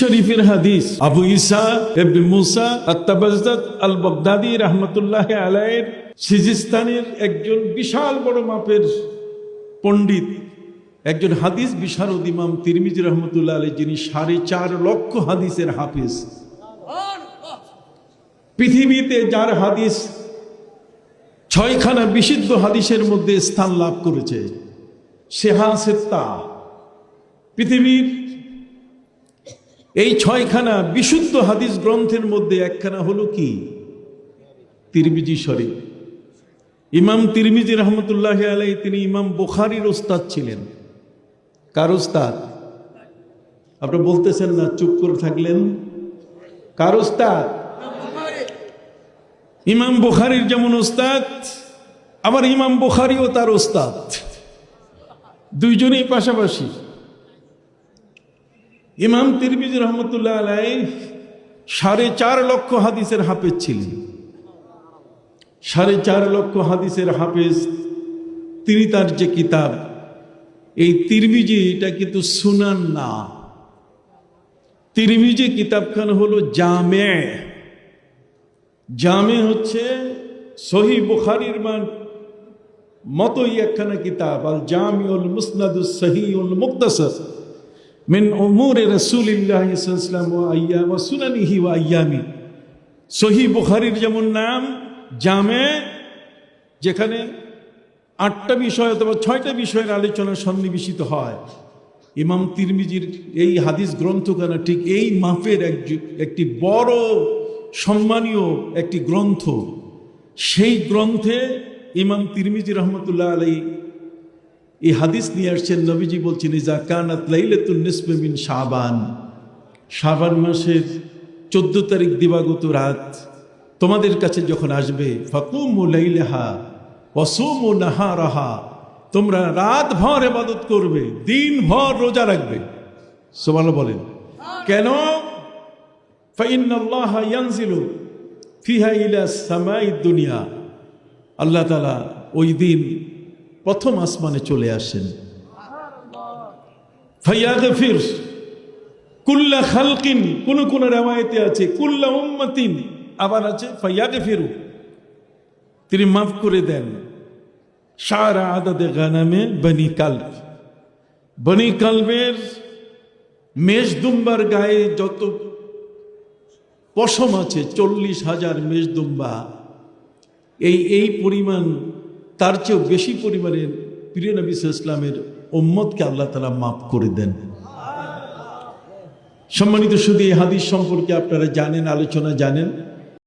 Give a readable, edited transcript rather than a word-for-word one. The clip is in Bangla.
শরীফের হাদিস আবু ঈসা ইবনে মুসা আত-তাবাজ্জাত আল-বাগদাদি রাহমাতুল্লাহি আলাইহির সিজিস্তানের একজন বিশাল বড় মাপের পণ্ডিত, একজন হাদিস বিশারদ ইমাম তিরমিজি রহমতুল্লাহ আলাইহি, যিনি 4.5 লক্ষ হাদিসের হাফেজ। পৃথিবীতে যার হাদিস 6খানা বিশুদ্ধ হাদিসের মধ্যে স্থান লাভ করেছে, সেহা পৃথিবীর এই 6খানা বিশুদ্ধ হাদিস গ্রন্থের মধ্যে একখানা হলো কি? তিরমিজি শরীফ। ইমাম তিরমিজি রহমতুল্লাহি আলাইহি তিনি ইমাম বুখারীর ওস্তাদ ছিলেন। কার ওস্তাদ? আপনারা বলতেছেন না, চুপ করে থাকলেন। কার ওস্তাদ? ইমাম বুখারীর যেমন ওস্তাদ, আবার ইমাম বুখারীও তার ওস্তাদ, দুইজনেই পাশাপাশি। ইমাম তিরমিজি রহমতুল্লাহ আলাইহি 4.5 লক্ষ হাদিসের হাফেজ ছিলেন। 4.5 লক্ষ হাদিসের হাফেজ তিনি, তার যে কিতাব এই তিরমিজি, এটা কিন্তু সুনান না। তিরমিজি কিতাবখানা হলো জামে। জামে হচ্ছে সহিহ বুখারীর মতোই একখানা কিতাব, আল জামিউল মুসনাদুস সহিহুল মুক্তাসার মিন উমুরি রাসূলিল্লাহি সাল্লাল্লাহু আলাইহি ওয়াসাল্লাম ওয়া আইয়াম ওয়া সুনানিহি ওয়া আইয়ামি। সহিহ বুখারীর যেমন নাম জামে, যেখানে 8টা বিষয় অথবা 6টা বিষয়ের আলোচনা সন্নিবেশিত হয়, ইমাম তিরমিজির এই হাদিস গ্রন্থখানা ঠিক এই মাপের একটি বড় সম্মানীয় একটি গ্রন্থ। সেই গ্রন্থে ইমাম তিরমিজি রহমতুল্লাহ আলাইহি এই হাদিস নিয়ে আসছেন। নবীজি বলছেন, ইজা কানাত লাইলাতুন নিসফি মিন শাবান, শাবান মাসের 14 তারিখ দিবাগত রাত তোমাদের কাছে যখন আসবে, ফাকুমু লাইলাহা ওয়া সুমু নাহারাহা, তোমরা রাত ভর ইবাদত করবে, দিন ভর রোজা রাখবে। সুবহানাল্লাহ বলেন। কেন? ফাইন্নাল্লাহা ইয়ানজিলু ফিহা ইলা সামাইদ দুনিয়া, আল্লাহ তাআলা ওই দিন প্রথম আসমানে চলে আসেন। ফায়াগফির কুল্লা খালকিন, কোন কোন riwayate আছে কুল্লা উম্মাতিন, আবার আছে ফায়াগফিরু, তিনি মাফ করে দেন সারা আদাদে গানামে বনি কালব, বনি কালবের মেষদুম্বার গায়ে যত পশম আছে, 40,000 মেষদুম্বা, এই পরিমাণ, তার চেয়েও বেশি পরিমাণে প্রিয় নবী সাল্লাল্লাহু আলাইহি ওয়াসাল্লামের উম্মতকে আল্লাহ তাআলা মাফ করে দেন। সম্মানিত শুধু এই হাদিস সম্পর্কে আপনারা জানেন, আলোচনা জানেন।